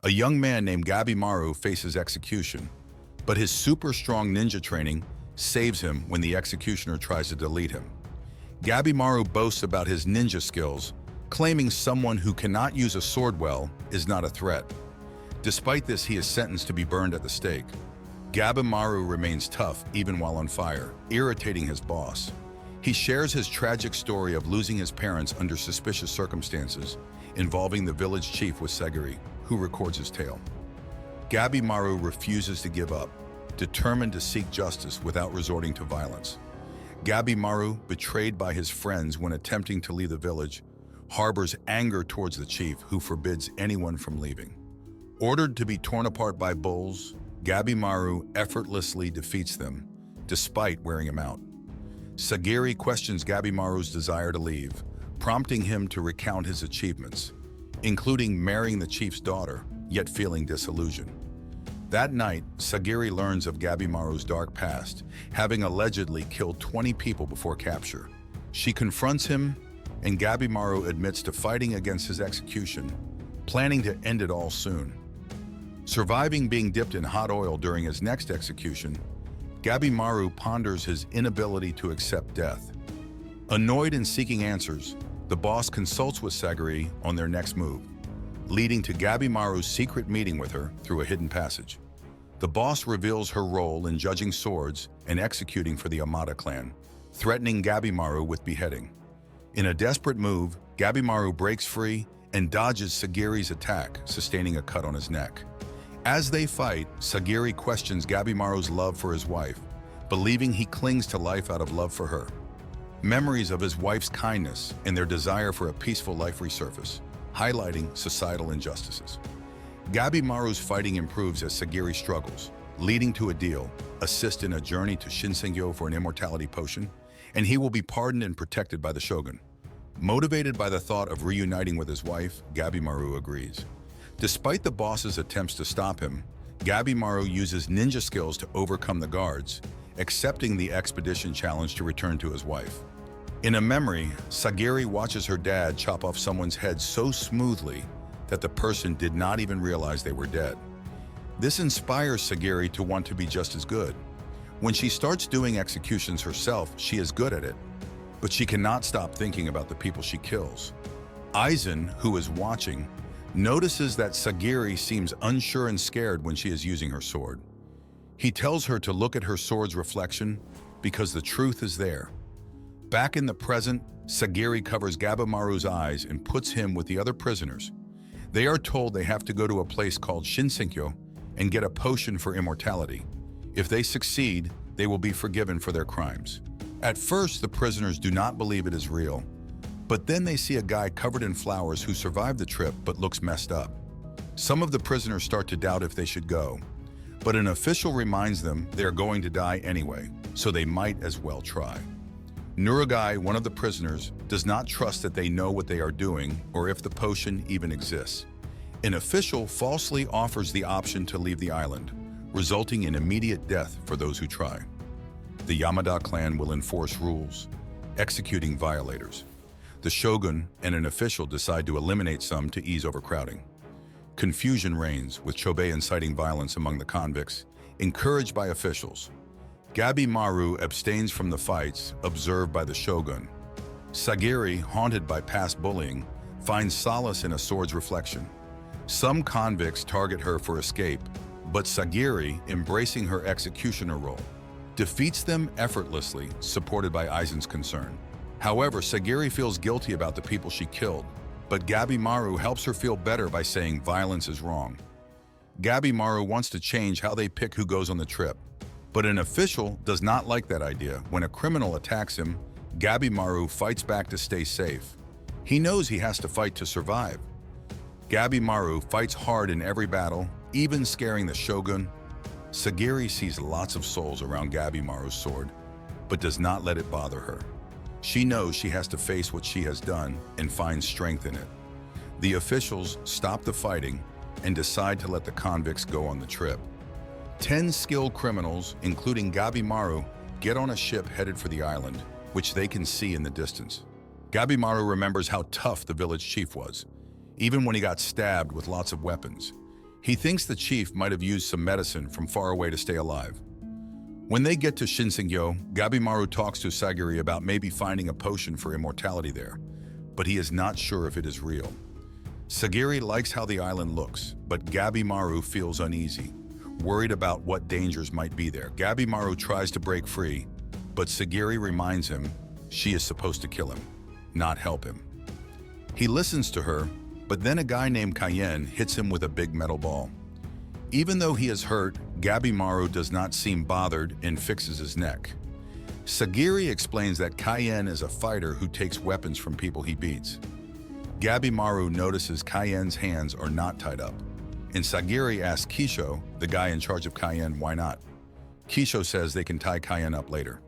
A young man named Gabimaru faces execution, but his super strong ninja training saves him when the executioner tries to delete him. Gabimaru boasts about his ninja skills, claiming someone who cannot use a sword well is not a threat. Despite this, he is sentenced to be burned at the stake. Gabimaru remains tough even while on fire, irritating his boss. He shares his tragic story of losing his parents under suspicious circumstances, involving the village chief with Sagiri, who records his tale. Gabimaru refuses to give up, determined to seek justice without resorting to violence. Gabimaru, betrayed by his friends when attempting to leave the village, harbors anger towards the chief, who forbids anyone from leaving. Ordered to be torn apart by bulls, Gabimaru effortlessly defeats them, despite wearing him out. Sagiri questions Gabimaru's desire to leave, prompting him to recount his achievements, including marrying the chief's daughter, yet feeling disillusioned. That night, Sagiri learns of Gabimaru's dark past, having allegedly killed 20 people before capture. She confronts him, and Gabimaru admits to fighting against his execution, planning to end it all soon. Surviving being dipped in hot oil during his next execution, Gabimaru ponders his inability to accept death. Annoyed and seeking answers, the boss consults with Sagiri on their next move, leading to Gabimaru's secret meeting with her through a hidden passage. The boss reveals her role in judging swords and executing for the Amada clan, threatening Gabimaru with beheading. In a desperate move, Gabimaru breaks free and dodges Sagiri's attack, sustaining a cut on his neck. As they fight, Sagiri questions Gabimaru's love for his wife, believing he clings to life out of love for her. Memories of his wife's kindness and their desire for a peaceful life resurface, highlighting societal injustices. Gabimaru's fighting improves as Sagiri struggles, leading to a deal, assist in a journey to Shinsenkyo for an immortality potion, and he will be pardoned and protected by the shogun. Motivated by the thought of reuniting with his wife, Gabimaru agrees. Despite the boss's attempts to stop him, Gabimaru uses ninja skills to overcome the guards, accepting the expedition challenge to return to his wife. In a memory, Sagiri watches her dad chop off someone's head so smoothly that the person did not even realize they were dead. This inspires Sagiri to want to be just as good. When she starts doing executions herself, she is good at it, but she cannot stop thinking about the people she kills. Aizen, who is watching, notices that Sagiri seems unsure and scared when she is using her sword. He tells her to look at her sword's reflection because the truth is there. Back in the present, Sagiri covers Gabimaru's eyes and puts him with the other prisoners. They are told they have to go to a place called Shinsenkyo and get a potion for immortality. If they succeed, they will be forgiven for their crimes. At first, the prisoners do not believe it is real, but then they see a guy covered in flowers who survived the trip but looks messed up. Some of the prisoners start to doubt if they should go, but an official reminds them they are going to die anyway, so they might as well try. Nurugai, one of the prisoners, does not trust that they know what they are doing or if the potion even exists. An official falsely offers the option to leave the island, resulting in immediate death for those who try. The Yamada clan will enforce rules, executing violators. The shogun and an official decide to eliminate some to ease overcrowding. Confusion reigns, with Chobei inciting violence among the convicts, encouraged by officials. Gabimaru abstains from the fights observed by the shogun. Sagiri, haunted by past bullying, finds solace in a sword's reflection. Some convicts target her for escape, but Sagiri, embracing her executioner role, defeats them effortlessly, supported by Aizen's concern. However, Sagiri feels guilty about the people she killed, but Gabimaru helps her feel better by saying violence is wrong. Gabimaru wants to change how they pick who goes on the trip, but an official does not like that idea. When a criminal attacks him, Gabimaru fights back to stay safe. He knows he has to fight to survive. Gabimaru fights hard in every battle, even scaring the shogun. Sagiri sees lots of souls around Gabimaru's sword, but does not let it bother her. She knows she has to face what she has done and find strength in it. The officials stop the fighting and decide to let the convicts go on the trip. 10 skilled criminals, including Gabimaru, get on a ship headed for the island, which they can see in the distance. Gabimaru remembers how tough the village chief was, even when he got stabbed with lots of weapons. He thinks the chief might have used some medicine from far away to stay alive. When they get to Shinsengyo, Gabimaru talks to Sagiri about maybe finding a potion for immortality there, but he is not sure if it is real. Sagiri likes how the island looks, but Gabimaru feels uneasy, worried about what dangers might be there. Gabimaru tries to break free, but Sagiri reminds him she is supposed to kill him, not help him. He listens to her, but then a guy named Cayenne hits him with a big metal ball. Even though he is hurt, Gabimaru does not seem bothered and fixes his neck. Sagiri explains that Cayenne is a fighter who takes weapons from people he beats. Gabimaru notices Cayenne's hands are not tied up, and Sagiri asks Kisho, the guy in charge of Cayenne, why not. Kisho says they can tie Cayenne up later.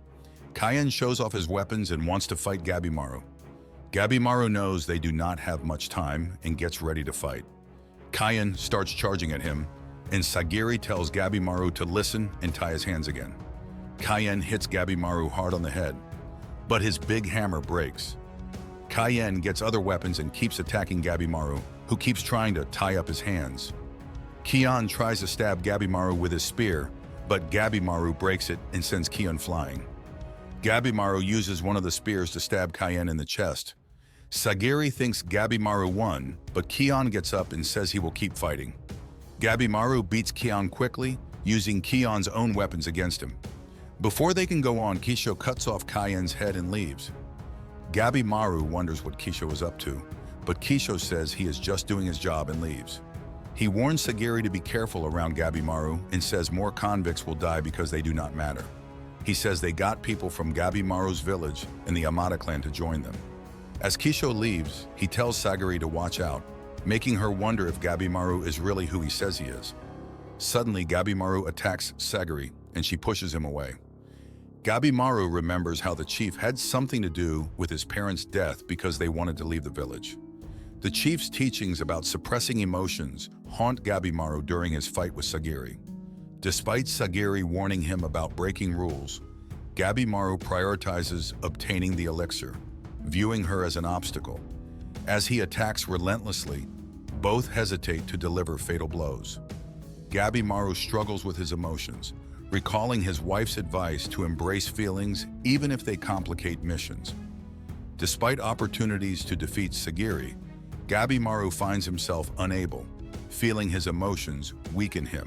Cayenne shows off his weapons and wants to fight Gabimaru. Gabimaru knows they do not have much time and gets ready to fight. Cayenne starts charging at him, and Sagiri tells Gabimaru to listen and tie his hands again. Cayenne hits Gabimaru hard on the head, but his big hammer breaks. Cayenne gets other weapons and keeps attacking Gabimaru, who keeps trying to tie up his hands. Kion tries to stab Gabimaru with his spear, but Gabimaru breaks it and sends Kion flying. Gabimaru uses one of the spears to stab Cayenne in the chest. Sagiri thinks Gabimaru won, but Kion gets up and says he will keep fighting. Gabimaru beats Kion quickly, using Kion's own weapons against him. Before they can go on, Kisho cuts off Cayenne's head and leaves. Gabimaru wonders what Kisho is up to, but Kisho says he is just doing his job and leaves. He warns Sagiri to be careful around Gabimaru and says more convicts will die because they do not matter. He says they got people from Gabimaru's village and the Amada clan to join them. As Kisho leaves, he tells Sagiri to watch out, making her wonder if Gabimaru is really who he says he is. Suddenly, Gabimaru attacks Sagiri, and she pushes him away. Gabimaru remembers how the chief had something to do with his parents' death because they wanted to leave the village. The chief's teachings about suppressing emotions haunt Gabimaru during his fight with Sagiri. Despite Sagiri warning him about breaking rules, Gabimaru prioritizes obtaining the elixir, viewing her as an obstacle. As he attacks relentlessly, both hesitate to deliver fatal blows. Gabimaru struggles with his emotions, recalling his wife's advice to embrace feelings even if they complicate missions. Despite opportunities to defeat Sagiri, Gabimaru finds himself unable, feeling his emotions weaken him.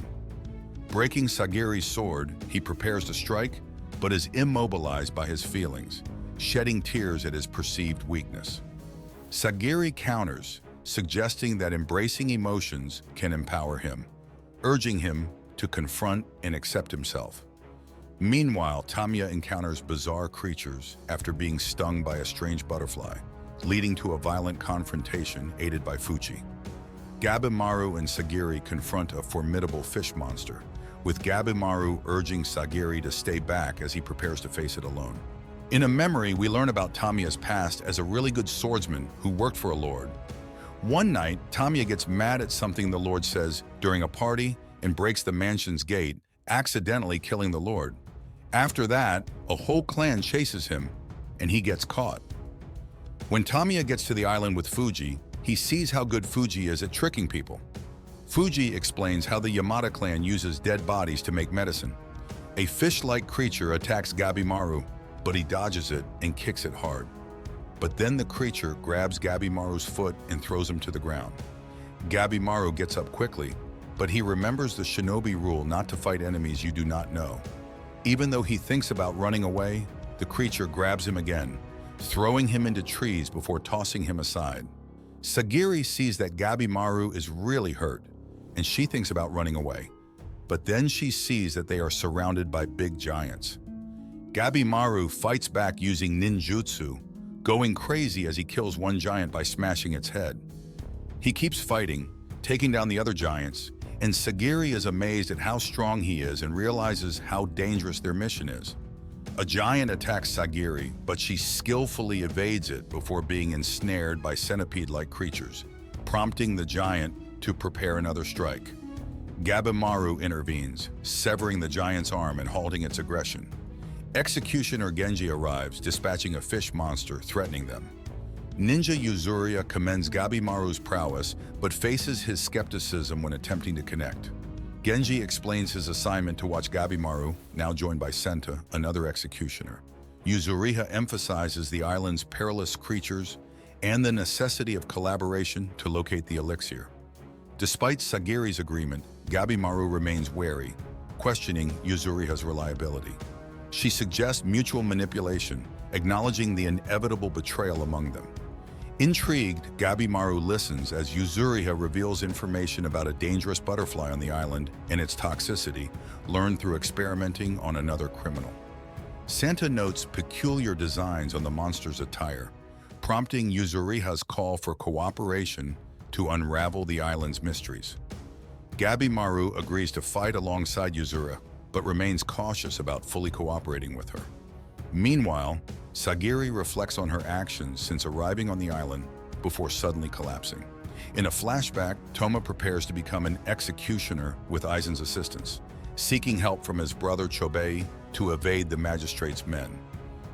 Breaking Sagiri's sword, he prepares to strike, but is immobilized by his feelings, shedding tears at his perceived weakness. Sagiri counters, suggesting that embracing emotions can empower him, urging him to confront and accept himself. Meanwhile, Tamiya encounters bizarre creatures after being stung by a strange butterfly, leading to a violent confrontation aided by Fuchi. Gabimaru and Sagiri confront a formidable fish monster, with Gabimaru urging Sagiri to stay back as he prepares to face it alone. In a memory, we learn about Tamiya's past as a really good swordsman who worked for a lord. One night, Tamiya gets mad at something the lord says during a party and breaks the mansion's gate, accidentally killing the lord. After that, a whole clan chases him, and he gets caught. When Tamiya gets to the island with Fuji, he sees how good Fuji is at tricking people. Fuji explains how the Yamada clan uses dead bodies to make medicine. A fish-like creature attacks Gabimaru, but he dodges it and kicks it hard. But then the creature grabs Gabimaru's foot and throws him to the ground. Gabimaru gets up quickly, but he remembers the shinobi rule not to fight enemies you do not know. Even though he thinks about running away, the creature grabs him again, throwing him into trees before tossing him aside. Sagiri sees that Gabimaru is really hurt, and she thinks about running away. But then she sees that they are surrounded by big giants. Gabimaru fights back using ninjutsu, going crazy as he kills one giant by smashing its head. He keeps fighting, taking down the other giants, and Sagiri is amazed at how strong he is and realizes how dangerous their mission is. A giant attacks Sagiri, but she skillfully evades it before being ensnared by centipede-like creatures, prompting the giant to prepare another strike. Gabimaru intervenes, severing the giant's arm and halting its aggression. Executioner Genji arrives, dispatching a fish monster threatening them. Ninja Yuzuriha commends Gabimaru's prowess, but faces his skepticism when attempting to connect. Genji explains his assignment to watch Gabimaru, now joined by Senta, another executioner. Yuzuriha emphasizes the island's perilous creatures and the necessity of collaboration to locate the elixir. Despite Sagiri's agreement, Gabimaru remains wary, questioning Yuzuriha's reliability. She suggests mutual manipulation, acknowledging the inevitable betrayal among them. Intrigued, Gabimaru listens as Yuzuriha reveals information about a dangerous butterfly on the island and its toxicity, learned through experimenting on another criminal. Santa notes peculiar designs on the monster's attire, prompting Yuzuriha's call for cooperation to unravel the island's mysteries. Gabimaru agrees to fight alongside Yuzuriha, but remains cautious about fully cooperating with her. Meanwhile, Sagiri reflects on her actions since arriving on the island before suddenly collapsing. In a flashback, Toma prepares to become an executioner with Aizen's assistance, seeking help from his brother Chobei to evade the magistrate's men.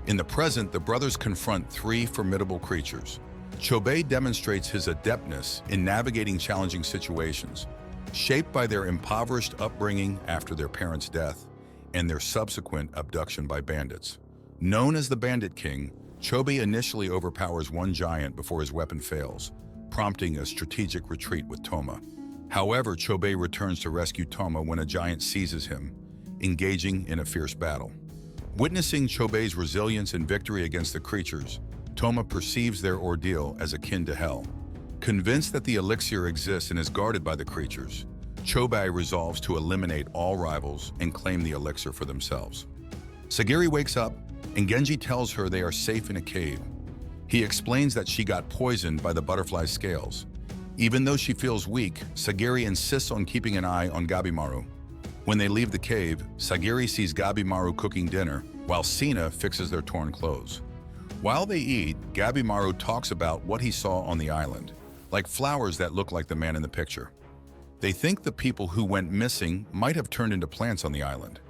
In the present, the brothers confront three formidable creatures. Chobei demonstrates his adeptness in navigating challenging situations, shaped by their impoverished upbringing after their parents' death and their subsequent abduction by bandits. Known as the Bandit King, Chobei initially overpowers one giant before his weapon fails, prompting a strategic retreat with Toma. However, Chobei returns to rescue Toma when a giant seizes him, engaging in a fierce battle. Witnessing Chobei's resilience and victory against the creatures, Toma perceives their ordeal as akin to hell. Convinced that the elixir exists and is guarded by the creatures, Chobei resolves to eliminate all rivals and claim the elixir for themselves. Sagiri wakes up, and Genji tells her they are safe in a cave. He explains that she got poisoned by the butterfly's scales. Even though she feels weak, Sagiri insists on keeping an eye on Gabimaru. When they leave the cave, Sagiri sees Gabimaru cooking dinner, while Sina fixes their torn clothes. While they eat, Gabimaru talks about what he saw on the island, like flowers that look like the man in the picture. They think the people who went missing might have turned into plants on the island.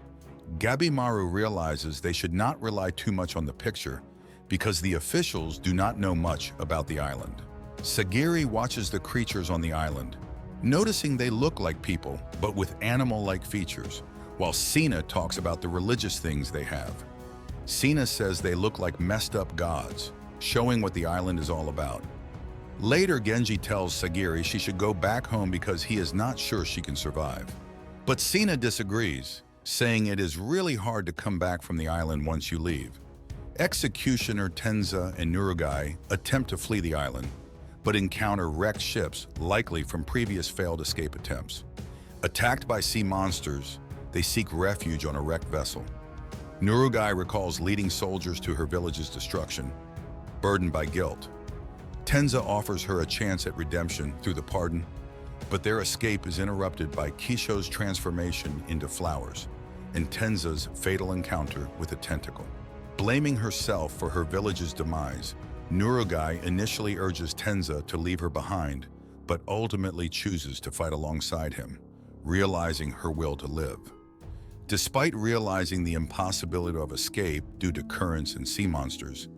Gabimaru realizes they should not rely too much on the picture because the officials do not know much about the island. Sagiri watches the creatures on the island, noticing they look like people but with animal-like features, while Sina talks about the religious things they have. Sina says they look like messed-up gods, showing what the island is all about. Later, Genji tells Sagiri she should go back home because he is not sure she can survive. But Sina disagrees, saying it is really hard to come back from the island once you leave. Executioner Tenza and Nurugai attempt to flee the island, but encounter wrecked ships, likely from previous failed escape attempts. Attacked by sea monsters, they seek refuge on a wrecked vessel. Nurugai recalls leading soldiers to her village's destruction, burdened by guilt. Tenza offers her a chance at redemption through the pardon, but their escape is interrupted by Kisho's transformation into flowers and Tenza's fatal encounter with a tentacle. Blaming herself for her village's demise, Nurugai initially urges Tenza to leave her behind, but ultimately chooses to fight alongside him, realizing her will to live. Despite realizing the impossibility of escape due to currents and sea monsters,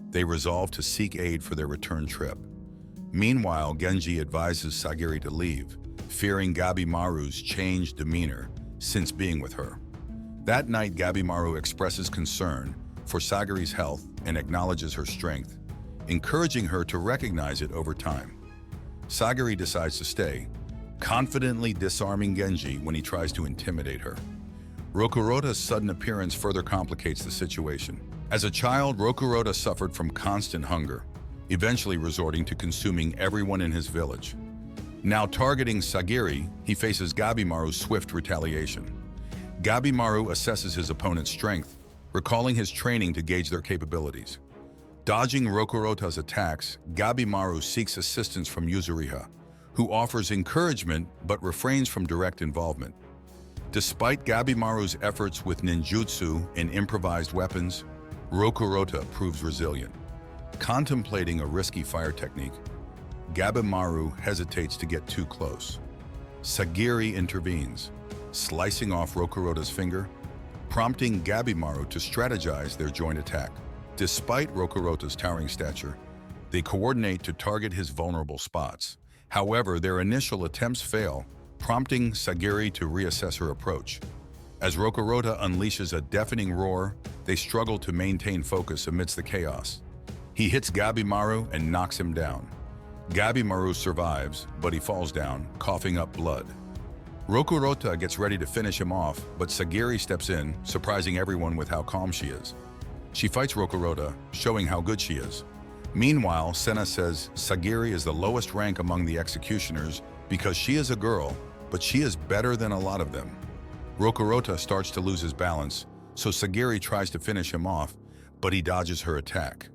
they resolve to seek aid for their return trip. Meanwhile, Genji advises Sagiri to leave, fearing Gabimaru's changed demeanor since being with her. That night, Gabimaru expresses concern for Sagiri's health and acknowledges her strength, encouraging her to recognize it over time. Sagiri decides to stay, confidently disarming Genji when he tries to intimidate her. Rokurota's sudden appearance further complicates the situation. As a child, Rokurota suffered from constant hunger, eventually resorting to consuming everyone in his village. Now targeting Sagiri, he faces Gabimaru's swift retaliation. Gabimaru assesses his opponent's strength, recalling his training to gauge their capabilities. Dodging Rokurota's attacks, Gabimaru seeks assistance from Yuzuriha, who offers encouragement but refrains from direct involvement. Despite Gabimaru's efforts with ninjutsu and improvised weapons, Rokurota proves resilient. Contemplating a risky fire technique, Gabimaru hesitates to get too close. Sagiri intervenes, slicing off Rokurota's finger, prompting Gabimaru to strategize their joint attack. Despite Rokurota's towering stature, They coordinate to target his vulnerable spots. However, their initial attempts fail, prompting Sagiri to reassess her approach. As Rokurota unleashes a deafening roar, they struggle to maintain focus amidst the chaos. He hits Gabimaru and knocks him down. Gabimaru survives, but he falls down, coughing up blood. Rokurota gets ready to finish him off, but Sagiri steps in, surprising everyone with how calm she is. She fights Rokurota, showing how good she is. Meanwhile, Senna says Sagiri is the lowest rank among the executioners because she is a girl, but she is better than a lot of them. Rokurota starts to lose his balance, so Sagiri tries to finish him off, but he dodges her attack.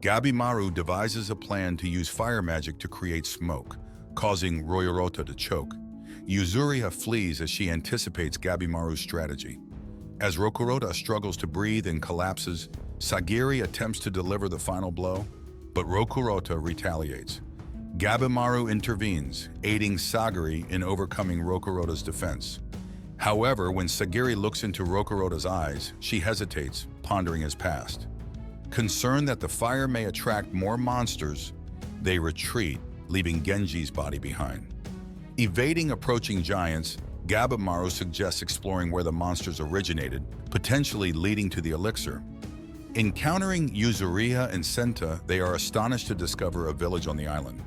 Gabimaru devises a plan to use fire magic to create smoke, causing Rokurota to choke. Yuzuriha flees as she anticipates Gabimaru's strategy. As Rokurota struggles to breathe and collapses, Sagiri attempts to deliver the final blow, but Rokurota retaliates. Gabimaru intervenes, aiding Sagiri in overcoming Rokurota's defense. However, when Sagiri looks into Rokurota's eyes, she hesitates, pondering his past. Concerned that the fire may attract more monsters, they retreat, leaving Genji's body behind. Evading approaching giants, Gabimaru suggests exploring where the monsters originated, potentially leading to the elixir. Encountering Yuzuriha and Senta, they are astonished to discover a village on the island.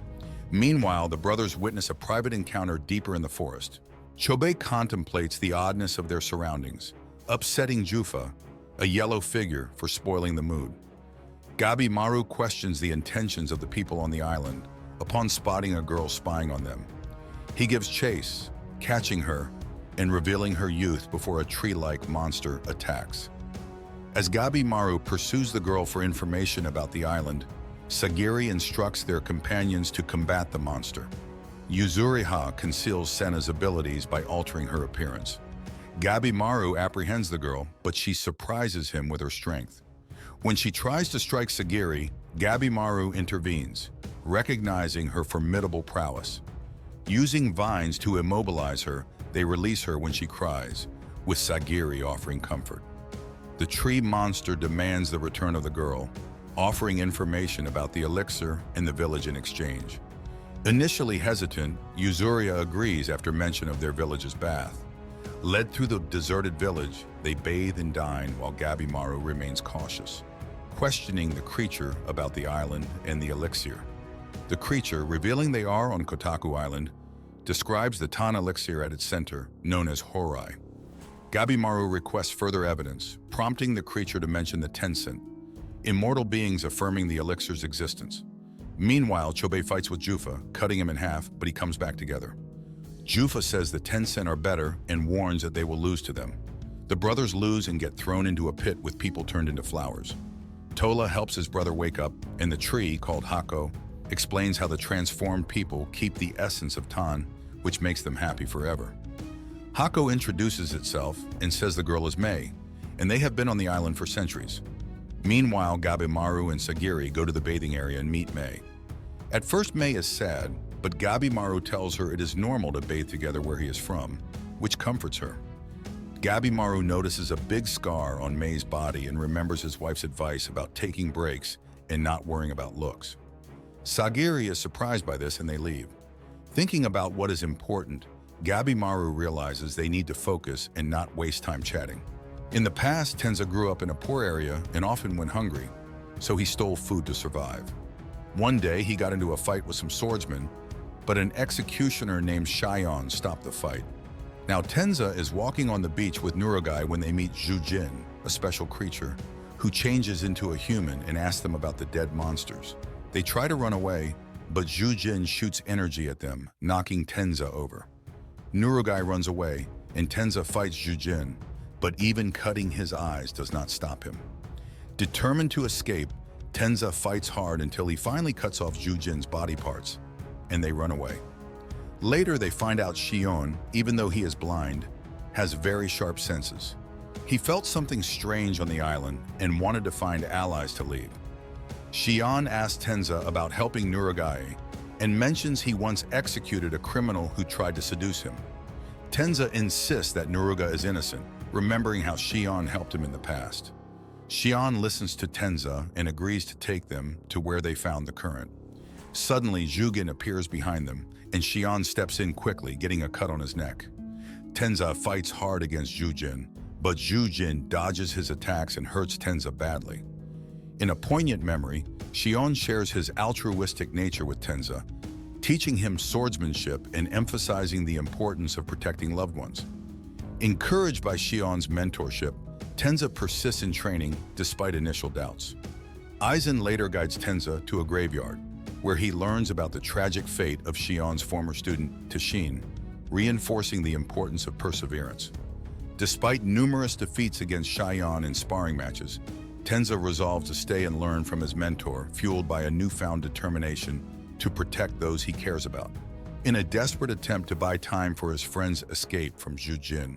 Meanwhile, the brothers witness a private encounter deeper in the forest. Chobei contemplates the oddness of their surroundings, upsetting Jufa, a yellow figure, for spoiling the mood. Gabimaru questions the intentions of the people on the island upon spotting a girl spying on them. He gives chase, catching her and revealing her youth before a tree-like monster attacks. As Gabimaru pursues the girl for information about the island, Sagiri instructs their companions to combat the monster. Yuzuriha conceals Senna's abilities by altering her appearance. Gabimaru apprehends the girl, but she surprises him with her strength. When she tries to strike Sagiri, Gabimaru intervenes, recognizing her formidable prowess. Using vines to immobilize her, they release her when she cries, with Sagiri offering comfort. The tree monster demands the return of the girl, offering information about the elixir and the village in exchange. Initially hesitant, Yuzuria agrees after mention of their village's bath. Led through the deserted village, they bathe and dine while Gabimaru remains cautious, questioning the creature about the island and the elixir. The creature, revealing they are on Kotaku Island, describes the Tan elixir at its center, known as Horai. Gabimaru requests further evidence, prompting the creature to mention the Tencent, immortal beings affirming the elixir's existence. Meanwhile, Chobei fights with Jufa, cutting him in half, but he comes back together. Jufa says the Tencent are better and warns that they will lose to them. The brothers lose and get thrown into a pit with people turned into flowers. Tola helps his brother wake up, and the tree, called Hako, explains how the transformed people keep the essence of Tan, which makes them happy forever. Hako introduces itself and says the girl is Mei, and they have been on the island for centuries. Meanwhile, Gabimaru and Sagiri go to the bathing area and meet Mei. At first, Mei is sad, but Gabimaru tells her it is normal to bathe together where he is from, which comforts her. Gabimaru notices a big scar on Mei's body and remembers his wife's advice about taking breaks and not worrying about looks. Sagiri is surprised by this and they leave. Thinking about what is important, Gabimaru realizes they need to focus and not waste time chatting. In the past, Tenza grew up in a poor area and often went hungry, so he stole food to survive. One day, he got into a fight with some swordsmen, but an executioner named Shion stopped the fight. Now, Tenza is walking on the beach with Nurugai when they meet Zhujin, a special creature, who changes into a human and asks them about the dead monsters. They try to run away, but Zhujin shoots energy at them, knocking Tenza over. Nurugai runs away, and Tenza fights Zhujin, but even cutting his eyes does not stop him. Determined to escape, Tenza fights hard until he finally cuts off Zhujin's body parts, and they run away. Later, they find out Shion, even though he is blind, has very sharp senses. He felt something strange on the island and wanted to find allies to leave. Shion asks Tenza about helping Nurugai and mentions he once executed a criminal who tried to seduce him. Tenza insists that Nuruga is innocent, remembering how Shion helped him in the past. Xian listens to Tenza and agrees to take them to where they found the current. Suddenly, Zhugin appears behind them, and Xian steps in quickly, getting a cut on his neck. Tenza fights hard against Zhujin, but Zhujin dodges his attacks and hurts Tenza badly. In a poignant memory, Xian shares his altruistic nature with Tenza, teaching him swordsmanship and emphasizing the importance of protecting loved ones. Encouraged by Xian's mentorship, Tenza persists in training despite initial doubts. Aizen later guides Tenza to a graveyard, where he learns about the tragic fate of Xian's former student, Tashin, reinforcing the importance of perseverance. Despite numerous defeats against Xian in sparring matches, Tenza resolves to stay and learn from his mentor, fueled by a newfound determination to protect those he cares about. In a desperate attempt to buy time for his friend's escape from Zhujin,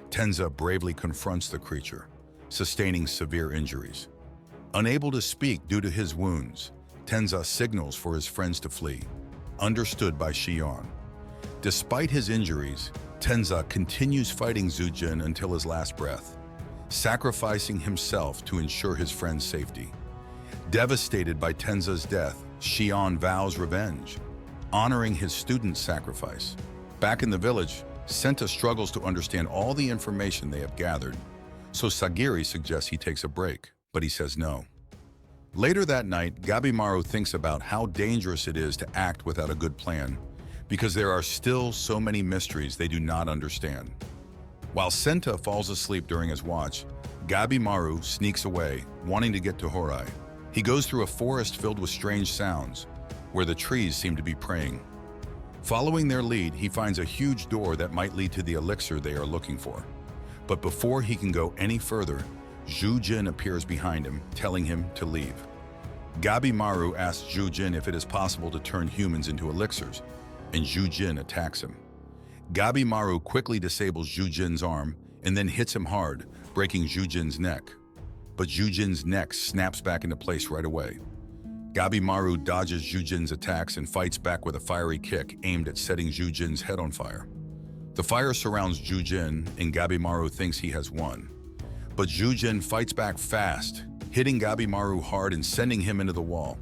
Tenza bravely confronts the creature, sustaining severe injuries. Unable to speak due to his wounds, Tenza signals for his friends to flee, understood by Xian. Despite his injuries, Tenza continues fighting Zhujin until his last breath, sacrificing himself to ensure his friend's safety. Devastated by Tenza's death, Xian vows revenge, honoring his student's sacrifice. Back in the village, Senta struggles to understand all the information they have gathered, so Sagiri suggests he takes a break, but he says no. Later that night, Gabimaru thinks about how dangerous it is to act without a good plan, because there are still so many mysteries they do not understand. While Senta falls asleep during his watch, Gabimaru sneaks away, wanting to get to Horai. He goes through a forest filled with strange sounds, where the trees seem to be praying. Following their lead, he finds a huge door that might lead to the elixir they are looking for. But before he can go any further, Zhujin appears behind him, telling him to leave. Gabimaru asks Zhujin if it is possible to turn humans into elixirs, and Zhujin attacks him. Gabimaru quickly disables Zhujin's arm and then hits him hard, breaking Zhujin's neck. But Zhujin's neck snaps back into place right away. Gabimaru dodges Zhujin's attacks and fights back with a fiery kick aimed at setting Zhujin's head on fire. The fire surrounds Zhujin, and Gabimaru thinks he has won. But Zhujin fights back fast, hitting Gabimaru hard and sending him into the wall.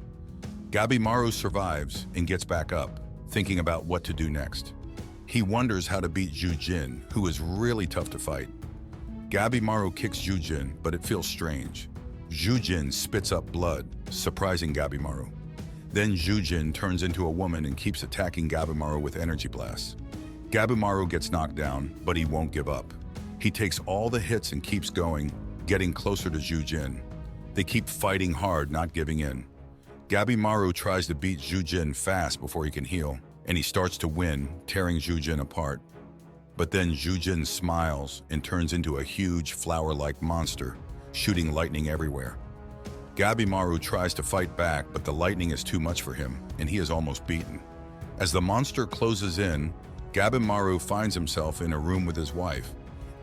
Gabimaru survives and gets back up, thinking about what to do next. He wonders how to beat Zhujin, who is really tough to fight. Gabimaru kicks Zhujin, but it feels strange. Zhujin spits up blood, surprising Gabimaru. Then Zhujin turns into a woman and keeps attacking Gabimaru with energy blasts. Gabimaru gets knocked down, but he won't give up. He takes all the hits and keeps going, getting closer to Zhujin. They keep fighting hard, not giving in. Gabimaru tries to beat Zhujin fast before he can heal, and he starts to win, tearing Zhujin apart. But then Zhujin smiles and turns into a huge flower-like monster, shooting lightning everywhere. Gabimaru tries to fight back, but the lightning is too much for him, and he is almost beaten. As the monster closes in, Gabimaru finds himself in a room with his wife,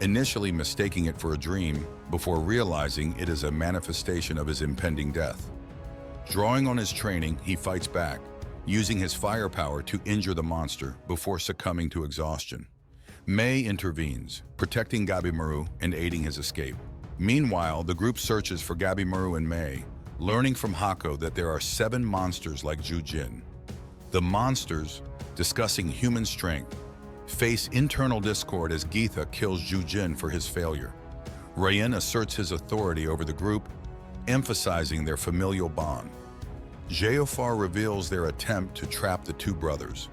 initially mistaking it for a dream before realizing it is a manifestation of his impending death. Drawing on his training, he fights back, using his firepower to injure the monster before succumbing to exhaustion. Mei intervenes, protecting Gabimaru and aiding his escape. Meanwhile, the group searches for Gabimaru and Mei, learning from Hako that there are 7 monsters like Zhujin. The monsters, discussing human strength, face internal discord as Geetha kills Zhujin for his failure. Rayen asserts his authority over the group, emphasizing their familial bond. Jeofar reveals their attempt to trap the 2 brothers,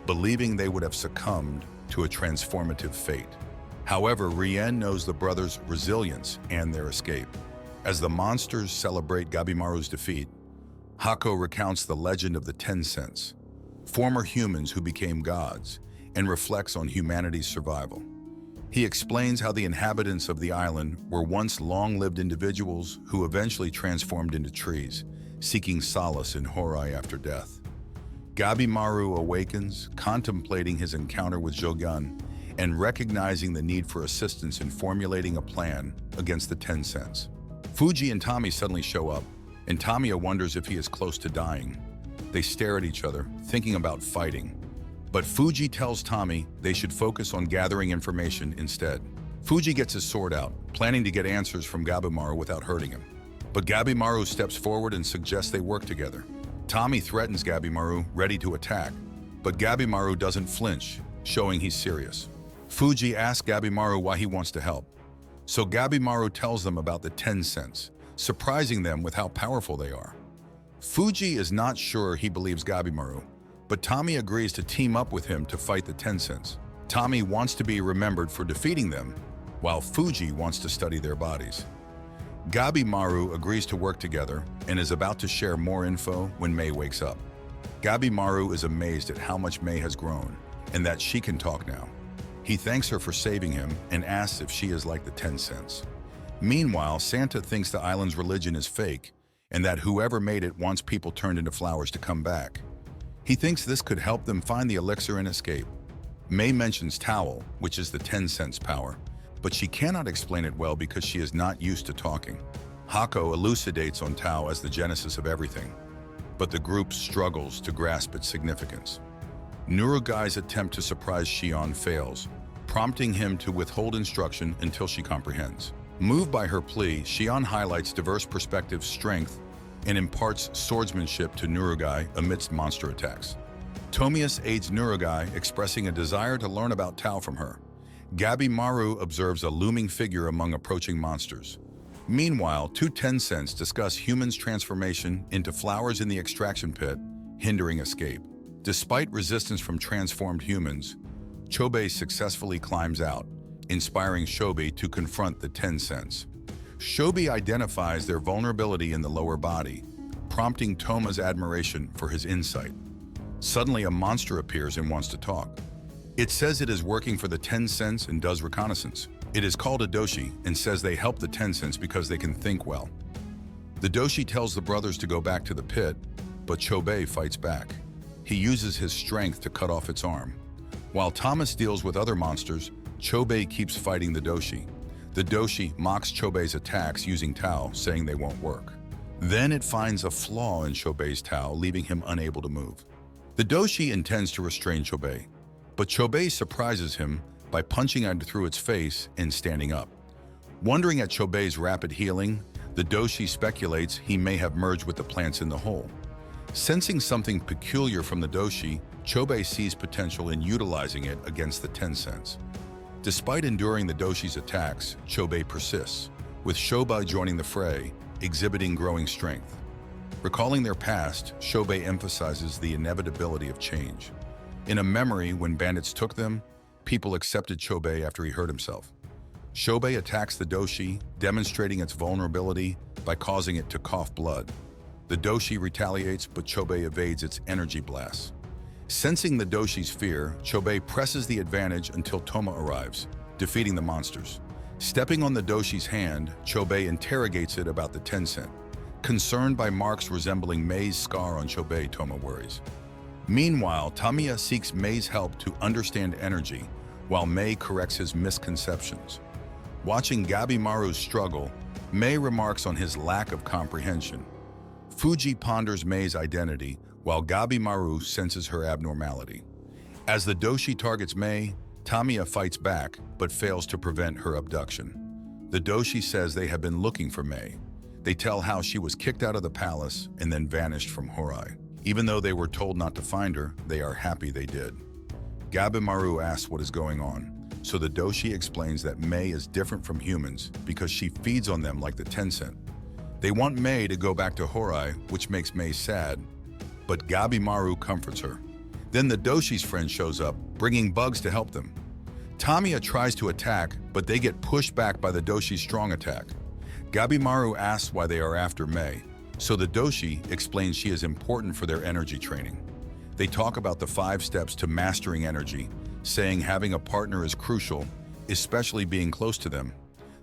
believing they would have succumbed to a transformative fate. However, Rien knows the brothers' resilience and their escape. As the monsters celebrate Gabimaru's defeat, Hako recounts the legend of the 10 Cents, former humans who became gods, and reflects on humanity's survival. He explains how the inhabitants of the island were once long-lived individuals who eventually transformed into trees, seeking solace in Horai after death. Gabimaru awakens, contemplating his encounter with Jogan, and recognizing the need for assistance in formulating a plan against the 10 Cents. Fuji and Tommy suddenly show up, and Tamiya wonders if he is close to dying. They stare at each other, thinking about fighting. But Fuji tells Tommy they should focus on gathering information instead. Fuji gets his sword out, planning to get answers from Gabimaru without hurting him. But Gabimaru steps forward and suggests they work together. Tommy threatens Gabimaru, ready to attack, but Gabimaru doesn't flinch, showing he's serious. Fuji asks Gabimaru why he wants to help. So Gabimaru tells them about the 10 cents, surprising them with how powerful they are. Fuji is not sure he believes Gabimaru, but Tommy agrees to team up with him to fight the 10 cents. Tommy wants to be remembered for defeating them, while Fuji wants to study their bodies. Gabimaru agrees to work together and is about to share more info when Mei wakes up. Gabimaru is amazed at how much Mei has grown and that she can talk now. He thanks her for saving him and asks if she is like the 10 cents. Meanwhile, Santa thinks the island's religion is fake and that whoever made it wants people turned into flowers to come back. He thinks this could help them find the elixir and escape. Mei mentions Towel, which is the 10 cents power, but she cannot explain it well because she is not used to talking. Hako elucidates on Tao as the genesis of everything, but the group struggles to grasp its significance. Nurugai's attempt to surprise Shion fails, prompting him to withhold instruction until she comprehends. Moved by her plea, Shion highlights diverse perspectives' strength and imparts swordsmanship to Nurugai amidst monster attacks. Tomius aids Nurugai, expressing a desire to learn about Tao from her. Gabimaru observes a looming figure among approaching monsters. Meanwhile, two 10 cents discuss humans' transformation into flowers in the extraction pit, hindering escape. Despite resistance from transformed humans, Chobei successfully climbs out, inspiring Shobi to confront the 10 cents. Shobi identifies their vulnerability in the lower body, prompting Toma's admiration for his insight. Suddenly, a monster appears and wants to talk. It says it is working for the 10 cents and does reconnaissance. It is called a doshi and says they help the 10 cents because they can think well. The doshi tells the brothers to go back to the pit, but Chobei fights back. He uses his strength to cut off its arm. While Thomas deals with other monsters, Chobei keeps fighting the doshi. The doshi mocks Chobei's attacks using Tao, saying they won't work. Then it finds a flaw in Chobei's Tao, leaving him unable to move. The doshi intends to restrain Chobei, but Chobei surprises him by punching out through its face and standing up. Wondering at Chobei's rapid healing, the doshi speculates he may have merged with the plants in the hole. Sensing something peculiar from the doshi, Chobei sees potential in utilizing it against the 10 cents. Despite enduring the doshi's attacks, Chobei persists, with Shoba joining the fray, exhibiting growing strength. Recalling their past, Chobei emphasizes the inevitability of change. In a memory, when bandits took them, people accepted Chobei after he hurt himself. Chobei attacks the doshi, demonstrating its vulnerability by causing it to cough blood. The doshi retaliates, but Chobei evades its energy blasts. Sensing the doshi's fear, Chobei presses the advantage until Toma arrives, defeating the monsters. Stepping on the doshi's hand, Chobei interrogates it about the 10 cent. Concerned by marks resembling Mei's scar on Chobei, Toma worries. Meanwhile, Tamiya seeks Mei's help to understand energy, while Mei corrects his misconceptions. Watching Gabimaru's struggle, Mei remarks on his lack of comprehension. Fuji ponders Mei's identity, while Gabimaru senses her abnormality. As the doshi targets Mei, Tamiya fights back, but fails to prevent her abduction. The doshi says they have been looking for Mei. They tell how she was kicked out of the palace and then vanished from Horai. Even though they were told not to find her, they are happy they did. Gabimaru asks what is going on, so the doshi explains that Mei is different from humans because she feeds on them like the 10 cent. They want Mei to go back to Horai, which makes Mei sad, but Gabimaru comforts her. Then the doshi's friend shows up, bringing bugs to help them. Tamiya tries to attack, but they get pushed back by the doshi's strong attack. Gabimaru asks why they are after Mei, so the doshi explains she is important for their energy training. They talk about the 5 steps to mastering energy, saying having a partner is crucial, especially being close to them.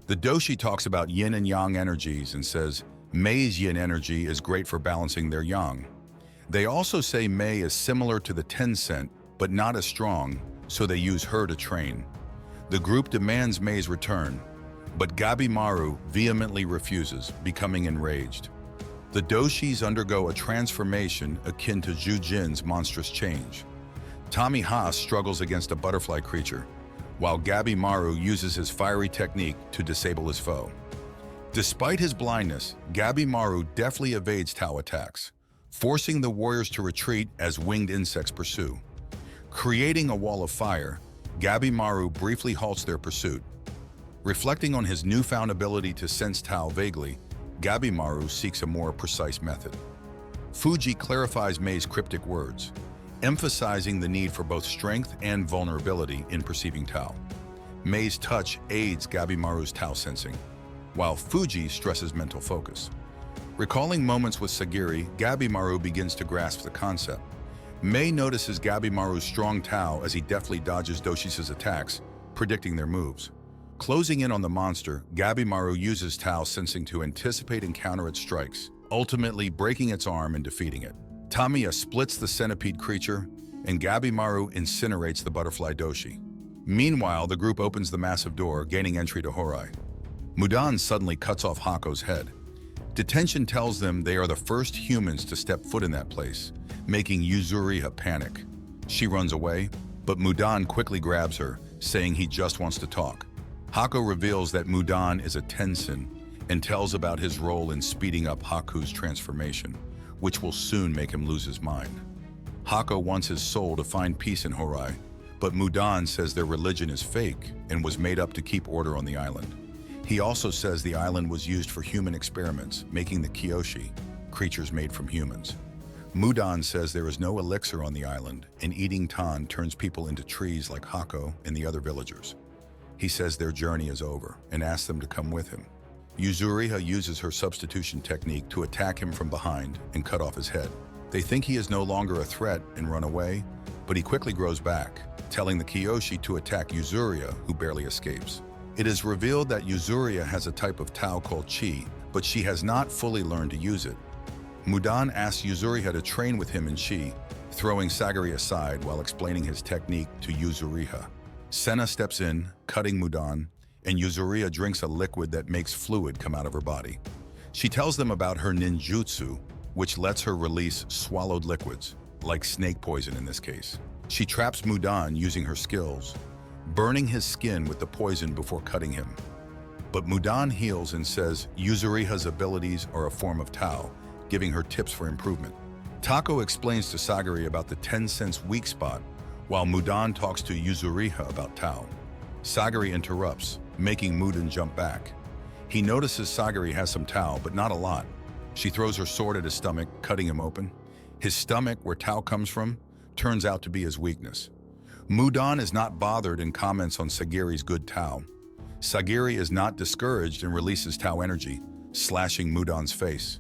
The doshi talks about yin and yang energies and says Mei's yin energy is great for balancing their yang. They also say Mei is similar to the 10 cent, but not as strong, so they use her to train. The group demands Mei's return, but Gabimaru vehemently refuses, becoming enraged. The doshis undergo a transformation akin to Jujin's monstrous change. Tommy Haas struggles against a butterfly creature, while Gabimaru uses his fiery technique to disable his foe. Despite his blindness, Gabimaru deftly evades Tao attacks, forcing the warriors to retreat as winged insects pursue. Creating a wall of fire, Gabimaru briefly halts their pursuit. Reflecting on his newfound ability to sense Tao vaguely, Gabimaru seeks a more precise method. Fuji clarifies Mei's cryptic words, emphasizing the need for both strength and vulnerability in perceiving Tao. Mei's touch aids Gabimaru's Tao sensing, while Fuji stresses mental focus. Recalling moments with Sagiri, Gabimaru begins to grasp the concept. Mei notices Gabimaru's strong Tao as he deftly dodges Doshisa's attacks, predicting their moves. Closing in on the monster, Gabimaru uses Tao sensing to anticipate and counter its strikes, ultimately breaking its arm and defeating it. Tamiya splits the centipede creature, and Gabimaru incinerates the butterfly Doshi. Meanwhile, the group opens the massive door, gaining entry to Horai. Mudan suddenly cuts off Hako's head. Detention tells them they are the first humans to step foot in that place, making Yuzuriha panic. She runs away, but Mudan quickly grabs her, saying he just wants to talk. Hako reveals that Mudan is a Tensen and tells about his role in speeding up Haku's transformation, which will soon make him lose his mind. Hako wants his soul to find peace in Horai, but Mudan says their religion is fake and was made up to keep order on the island. He also says the island was used for human experiments, making the Kyoshi, creatures made from humans. Mudan says there is no elixir on the island, and eating Tan turns people into trees like Hako and the other villagers. He says their journey is over and asks them to come with him. Yuzuriha uses her substitution technique to attack him from behind and cut off his head. They think he is no longer a threat and run away, but he quickly grows back, telling the Kyoshi to attack Yuzuriha, who barely escapes. It is revealed that Yuzuriha has a type of Tao called Chi, but she has not fully learned to use it. Mudan asks Yuzuriha to train with him in Chi, throwing Sagiri aside while explaining his technique to Yuzuriha. Senna steps in, cutting Mudan, and Yuzuriha drinks a liquid that makes fluid come out of her body. She tells them about her ninjutsu, which lets her release swallowed liquids, like snake poison in this case. She traps Mudan using her skills, burning his skin with the poison before cutting him. But Mudan heals and says Yuzuriha's abilities are a form of Tao, giving her tips for improvement. Tako explains to Sagiri about the 10 cents weak spot, while Mudan talks to Yuzuriha about Tao. Sagiri interrupts, making Mudan jump back. He notices Sagiri has some Tao, but not a lot. She throws her sword at his stomach, cutting him open. His stomach, where Tao comes from, turns out to be his weakness. Mudan is not bothered and comments on Sagiri's good Tao. Sagiri is not discouraged and releases Tao energy, slashing Mudan's face.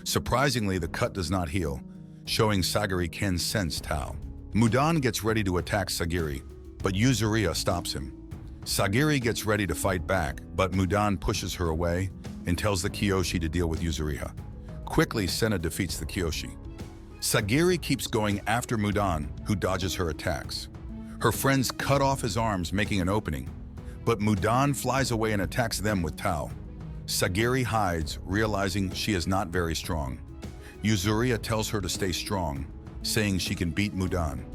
Surprisingly, the cut does not heal, showing Sagiri can sense Tao. Mudan gets ready to attack Sagiri, but Yuzuriha stops him. Sagiri gets ready to fight back, but Mudan pushes her away and tells the Kyoshi to deal with Yuzuriha. Quickly, Senna defeats the Kyoshi. Sagiri keeps going after Mudan, who dodges her attacks. Her friends cut off his arms, making an opening, but Mudan flies away and attacks them with Tao. Sagiri hides, realizing she is not very strong. Yuzuriha tells her to stay strong, saying she can beat Mudan.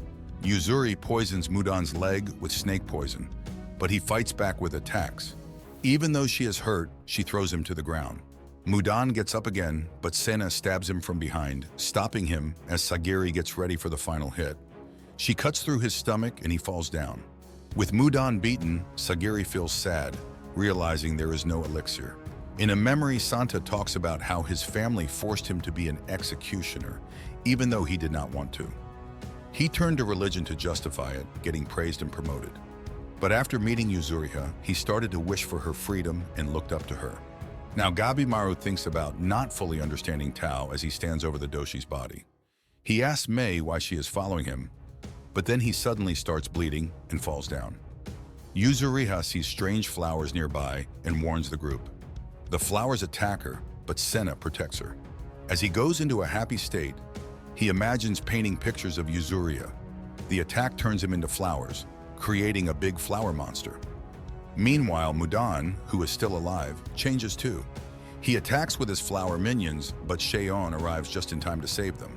Yuzuri poisons Mudan's leg with snake poison, but he fights back with attacks. Even though she is hurt, she throws him to the ground. Mudan gets up again, but Senna stabs him from behind, stopping him as Sagiri gets ready for the final hit. She cuts through his stomach and he falls down. With Mudan beaten, Sagiri feels sad, realizing there is no elixir. In a memory, Santa talks about how his family forced him to be an executioner, even though he did not want to. He turned to religion to justify it, getting praised and promoted. But after meeting Yuzuriha, he started to wish for her freedom and looked up to her. Now Gabimaru thinks about not fully understanding Tao as he stands over the Doshi's body. He asks Mei why she is following him, but then he suddenly starts bleeding and falls down. Yuzuriha sees strange flowers nearby and warns the group. The flowers attack her, but Senna protects her. As he goes into a happy state, he imagines painting pictures of Yuzuriha. The attack turns him into flowers, creating a big flower monster. Meanwhile, Mudan, who is still alive, changes too. He attacks with his flower minions, but Sheon arrives just in time to save them.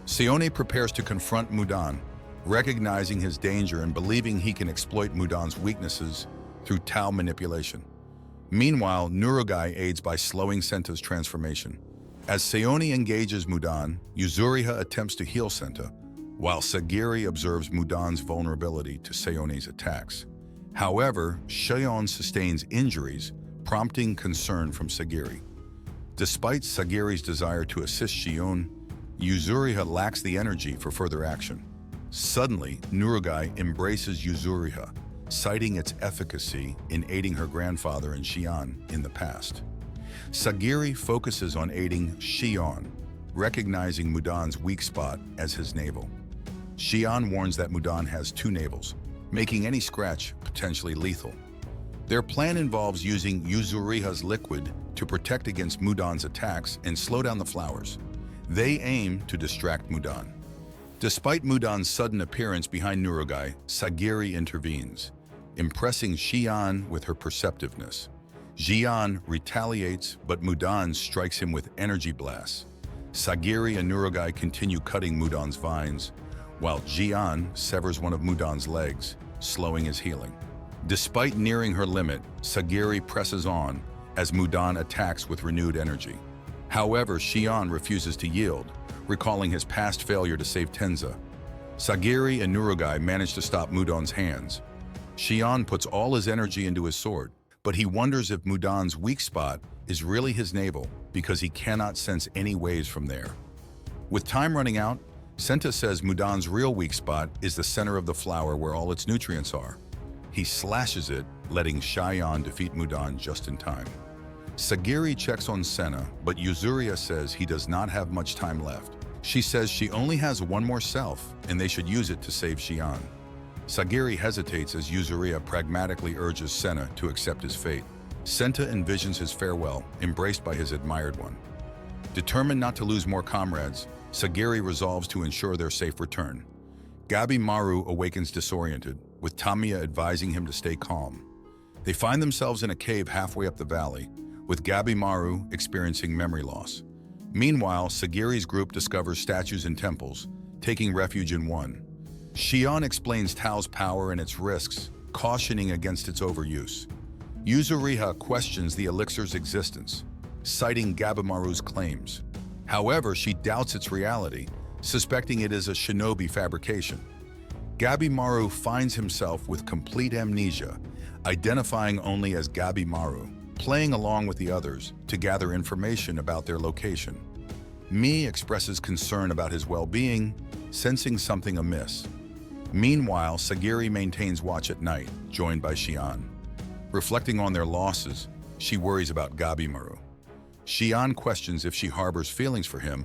Seone prepares to confront Mudan, recognizing his danger and believing he can exploit Mudan's weaknesses through Tao manipulation. Meanwhile, Nurugai aids by slowing Senta's transformation. As Sayoni engages Mudan, Yuzuriha attempts to heal Senta, while Sagiri observes Mudan's vulnerability to Sayoni's attacks. However, Shion sustains injuries, prompting concern from Sagiri. Despite Sagiri's desire to assist Shion, Yuzuriha lacks the energy for further action. Suddenly, Nurugai embraces Yuzuriha, citing its efficacy in aiding her grandfather and Shion in the past. Sagiri focuses on aiding Shion, recognizing Mudan's weak spot as his navel. Shion warns that Mudan has two navels, making any scratch potentially lethal. Their plan involves using Yuzuriha's liquid to protect against Mudan's attacks and slow down the flowers. They aim to distract Mudan. Despite Mudan's sudden appearance behind Nurugai, Sagiri intervenes, impressing Shion with her perceptiveness. Shion retaliates, but Mudan strikes him with energy blasts. Sagiri and Nurugai continue cutting Mudan's vines, while Shion severs one of Mudan's legs, slowing his healing. Despite nearing her limit, Sagiri presses on as Mudan attacks with renewed energy. However, Shion refuses to yield, recalling his past failure to save Tenza. Sagiri and Nurugai manage to stop Mudan's hands. Shion puts all his energy into his sword, but he wonders if Mudan's weak spot is really his navel because he cannot sense any waves from there. With time running out, Senta says Mudan's real weak spot is the center of the flower where all its nutrients are. He slashes it, letting Shion defeat Mudan just in time. Sagiri checks on Senna, but Yuzuriha says he does not have much time left. She says she only has one more self, and they should use it to save Shion. Sagiri hesitates as Yuzuriha pragmatically urges Senna to accept his fate. Senta envisions his farewell, embraced by his admired one. Determined not to lose more comrades, Sagiri resolves to ensure their safe return. Gabi Maru awakens disoriented, with Tamiya advising him to stay calm. They find themselves in a cave halfway up the valley, with Gabi Maru experiencing memory loss. Meanwhile, Sagiri's group discovers statues and temples, taking refuge in one. Shion explains Tao's power and its risks, cautioning against its overuse. Yuzuriha questions the elixir's existence, citing Gabimaru's claims. However, she doubts its reality, suspecting it is a shinobi fabrication. Gabimaru finds himself with complete amnesia, identifying only as Gabimaru, playing along with the others to gather information about their location. Mi expresses concern about his well-being, sensing something amiss. Meanwhile, Sagiri maintains watch at night, joined by Shion. Reflecting on their losses, she worries about Gabimaru. Shion questions if she harbors feelings for him,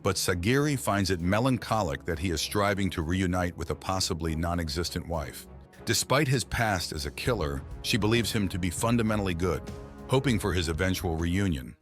but Sagiri finds it melancholic that he is striving to reunite with a possibly non-existent wife. Despite his past as a killer, she believes him to be fundamentally good, hoping for his eventual reunion.